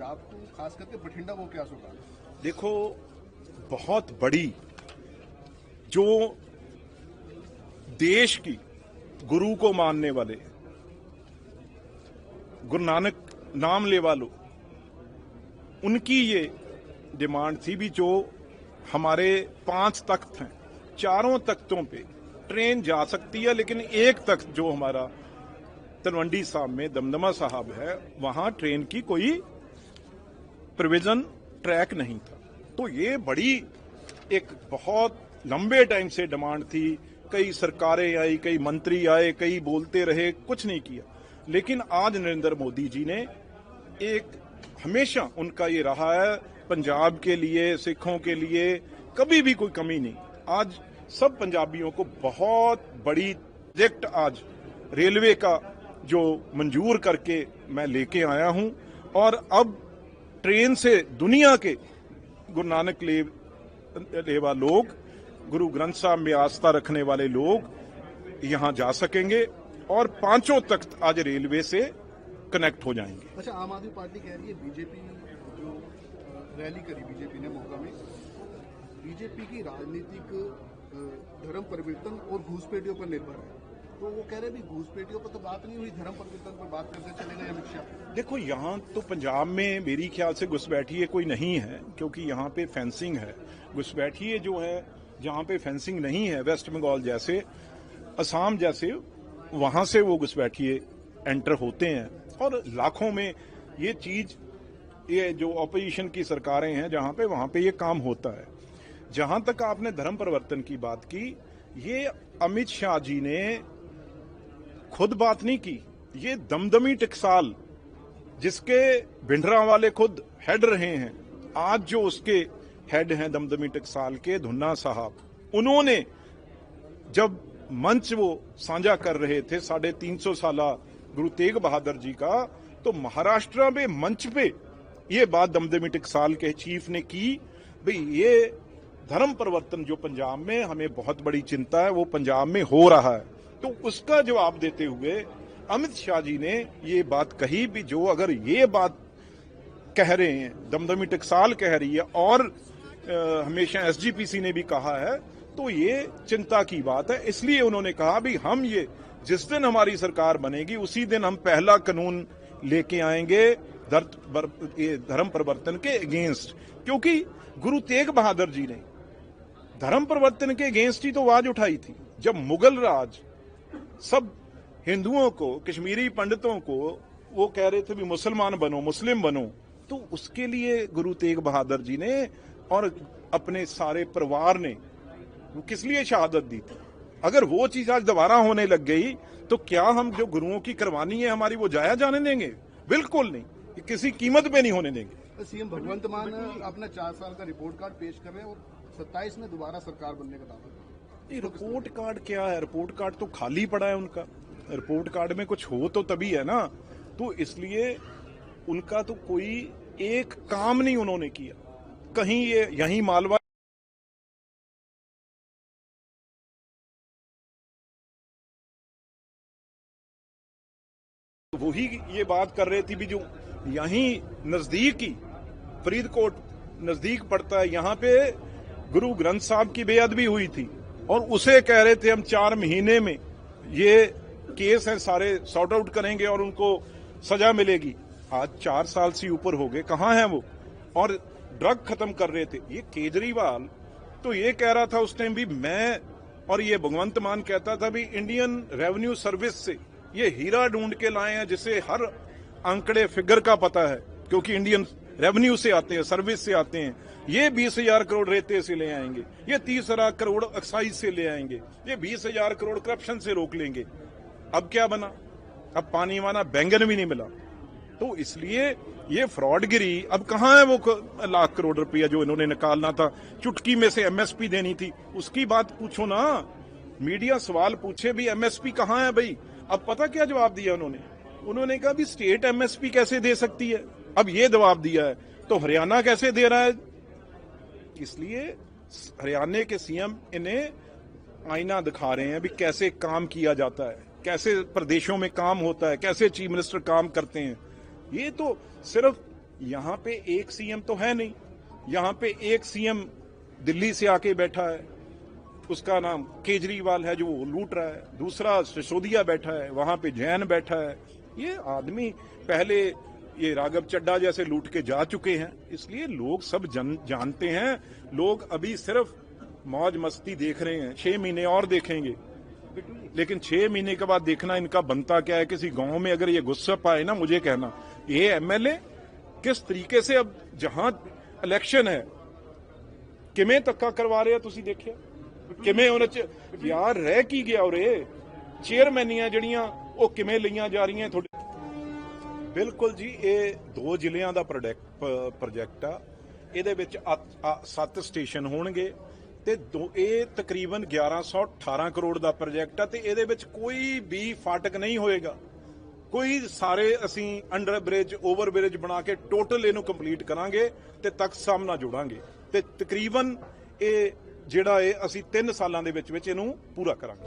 आपको खास करके बठिंडा वो क्या होगा? देखो, बहुत बड़ी जो देश की गुरु को मानने वाले, गुरु नानक नाम लेवा लो, उनकी ये डिमांड थी भी जो हमारे 5 तख्त हैं, चारों तख्तों पे ट्रेन जा सकती है, लेकिन एक तख्त जो हमारा तलवंडी साहब में दमदमा साहब है, वहां ट्रेन की कोई प्रोविजन ट्रैक नहीं था। तो ये बड़ी एक बहुत लंबे टाइम से डिमांड थी। कई सरकारें आई, कई मंत्री आए, कई बोलते रहे, कुछ नहीं किया। लेकिन आज नरेंद्र मोदी जी ने एक, हमेशा उनका ये रहा है पंजाब के लिए, सिखों के लिए कभी भी कोई कमी नहीं। आज सब पंजाबियों को बहुत बड़ी प्रोजेक्ट आज रेलवे का जो मंजूर करके मैं लेके आया हूं, और अब ट्रेन से दुनिया के गुरु नानक लेवा लोग, गुरु ग्रंथ साहब में आस्था रखने वाले लोग यहां जा सकेंगे और 5 तख्त आज रेलवे से कनेक्ट हो जाएंगे। अच्छा, आम आदमी पार्टी कह रही है बीजेपी जो रैली करी बीजेपी ने मोगा में, बीजेपी की राजनीतिक धर्म परिवर्तन और घूसपैठियों पर निर्भर है। तो वो कह रहे भी घूसपैठियों पर तो बात नहीं हुई, धर्म परिवर्तन पर बात करते चले गए अमित शाह। देखो, यहाँ तो पंजाब में मेरी ख्याल से घुसपैठिए कोई नहीं है, क्योंकि यहाँ पे फेंसिंग है। घुसपैठिए जो है जहाँ पे फेंसिंग नहीं है, वेस्ट बंगाल जैसे, असम जैसे, वहां से वो घुसपैठिए एंटर होते हैं। और लाखों में ये चीज, ये जो ऑपोजिशन की सरकारें हैं जहां पे, वहां पे ये काम होता है। जहां तक आपने धर्म परिवर्तन की बात की, ये अमित शाह जी ने खुद बात नहीं की। ये दमदमी टकसाल, जिसके भिंडरा वाले खुद हेड रहे हैं, आज जो उसके हेड हैं दमदमी टकसाल के, धुन्ना साहब, उन्होंने जब मंच वो साझा कर रहे थे 350 साला गुरु तेग बहादुर जी का, तो महाराष्ट्र में मंच पे ये बात दमदमी टकसाल के चीफ ने की, भाई ये धर्म परिवर्तन जो पंजाब में हमें बहुत बड़ी चिंता है, वो पंजाब में हो रहा है। तो उसका जवाब देते हुए अमित शाह जी ने ये बात कही भी, जो अगर ये बात कह रहे हैं, दमदमी टकसाल कह रही है, और हमेशा एसजीपीसी ने भी कहा है, तो ये चिंता की बात है। इसलिए उन्होंने कहा भी हम ये, जिस दिन हमारी सरकार बनेगी उसी दिन हम पहला कानून लेके आएंगे धर्म परिवर्तन के अगेंस्ट। क्योंकि गुरु तेग बहादुर जी ने धर्म परिवर्तन के अगेंस्ट ही तो आवाज उठाई थी। जब मुगल राज सब हिंदुओं को, कश्मीरी पंडितों को वो कह रहे थे भी मुसलमान बनो, मुस्लिम बनो, तो उसके लिए गुरु तेग बहादुर जी ने और अपने सारे परिवार ने किस लिए शहादत दी थी। अगर वो चीज आज दोबारा होने लग गई तो क्या हम जो गुरुओं की कुर्बानी है हमारी, वो जाया जाने देंगे? बिल्कुल नहीं, किसी कीमत पे नहीं होने देंगे। सीएम भगवंत मान अपना 4 साल का रिपोर्ट कार्ड पेश कर रहे हैं और 27 में दोबारा सरकार बनने का दावा। रिपोर्ट कार्ड क्या है? रिपोर्ट कार्ड तो खाली पड़ा है उनका। रिपोर्ट कार्ड में कुछ हो तो तभी है ना। तो इसलिए उनका तो कोई एक काम नहीं उन्होंने किया। कहीं ये यहीं मालवा वही ये बात कर रहे थे भी, जो यहीं नजदीक ही फरीदकोट नजदीक पड़ता है, यहां पे गुरु ग्रंथ साहब की बेअदबी हुई थी और उसे कह रहे थे हम 4 महीने में ये केस है सारे सॉर्ट आउट करेंगे और उनको सजा मिलेगी। आज 4 साल से ऊपर हो गए, कहां है वो? और ड्रग खत्म कर रहे थे। ये केजरीवाल तो ये कह रहा था उस टाइम भी, मैं और ये भगवंत मान कहता था भी इंडियन रेवेन्यू सर्विस से ये हीरा ढूंढ के लाए हैं जिसे हर आंकड़े फिगर का पता है, क्योंकि इंडियन रेवेन्यू से आते हैं, सर्विस से आते हैं। ये 20,000 करोड़ रेते से ले आएंगे, ये 30,000 करोड़ एक्साइज से ले आएंगे, ये 20,000 करोड़ करप्शन से रोक लेंगे। अब क्या बना? अब पानी वाला बैंगन भी नहीं मिला। तो इसलिए ये फ्रॉडगिरी, अब कहां है वो लाख करोड़ रुपया जो इन्होंने निकालना था, चुटकी में से एमएसपी देनी थी, उसकी बात पूछो ना। मीडिया सवाल पूछे भी एमएसपी कहां है भाई? अब पता क्या जवाब दिया उन्होंने कहा भी स्टेट एमएसपी कैसे दे सकती है? अब ये जवाब दिया है, तो हरियाणा कैसे दे रहा है? इसलिए हरियाणा के सीएम इन्हें आईना दिखा रहे हैं भी कैसे काम किया जाता है, कैसे प्रदेशों में काम होता है, कैसे चीफ मिनिस्टर काम करते हैं। ये तो सिर्फ यहाँ पे एक सीएम तो है नहीं, यहाँ पे एक सीएम दिल्ली से आके बैठा है, उसका नाम केजरीवाल है जो वो लूट रहा है, दूसरा सिसोदिया बैठा है, वहां पे जैन बैठा है। ये आदमी पहले ये राघव चड्डा जैसे लूट के जा चुके हैं, इसलिए लोग सब जानते हैं। लोग अभी सिर्फ मौज मस्ती देख रहे हैं, 6 महीने और देखेंगे, लेकिन 6 महीने के बाद देखना इनका बनता क्या है। किसी गांव में अगर ये गुस्सा पाए ना, मुझे कहना ये एमएलए किस तरीके से अब जहां इलेक्शन है किमें धक्का करवा रहे हैं, तुसी देखिए किमें उन्हें यार रह की गया और चेयरमैनियां जड़ियां ਉਹ ਕਿਵੇਂ ਲਈਆਂ ਜਾ ਰਹੀਆਂ ਤੁਹਾਡੇ। ਬਿਲਕੁਲ ਜੀ, ਇਹ 2 ਜ਼ਿਲ੍ਹਿਆਂ ਦਾ ਪ੍ਰੋਜੈਕਟ ਆ। ਇਹਦੇ ਵਿੱਚ 7 ਸਟੇਸ਼ਨ ਹੋਣਗੇ ਤੇ ਇਹ ਤਕਰੀਬਨ 1118 ਕਰੋੜ ਦਾ ਪ੍ਰੋਜੈਕਟ ਆ ਤੇ ਇਹਦੇ ਵਿੱਚ ਕੋਈ ਵੀ ਫਾਟਕ ਨਹੀਂ ਹੋਏਗਾ। ਕੋਈ ਸਾਰੇ ਅਸੀਂ ਅੰਡਰ ਬ੍ਰਿਜ ਓਵਰ ਬ੍ਰਿਜ ਬਣਾ ਕੇ ਟੋਟਲ ਇਹਨੂੰ ਕੰਪਲੀਟ ਕਰਾਂਗੇ ਤੇ ਤਖਤ ਸਾਹਿਬ ਨਾਲ ਜੋੜਾਂਗੇ ਤੇ ਤਕਰੀਬਨ ਇਹ ਜਿਹੜਾ ਇਹ ਅਸੀਂ 3 ਸਾਲਾਂ ਦੇ ਵਿੱਚ ਇਹਨੂੰ ਪੂਰਾ ਕਰਾਂਗੇ।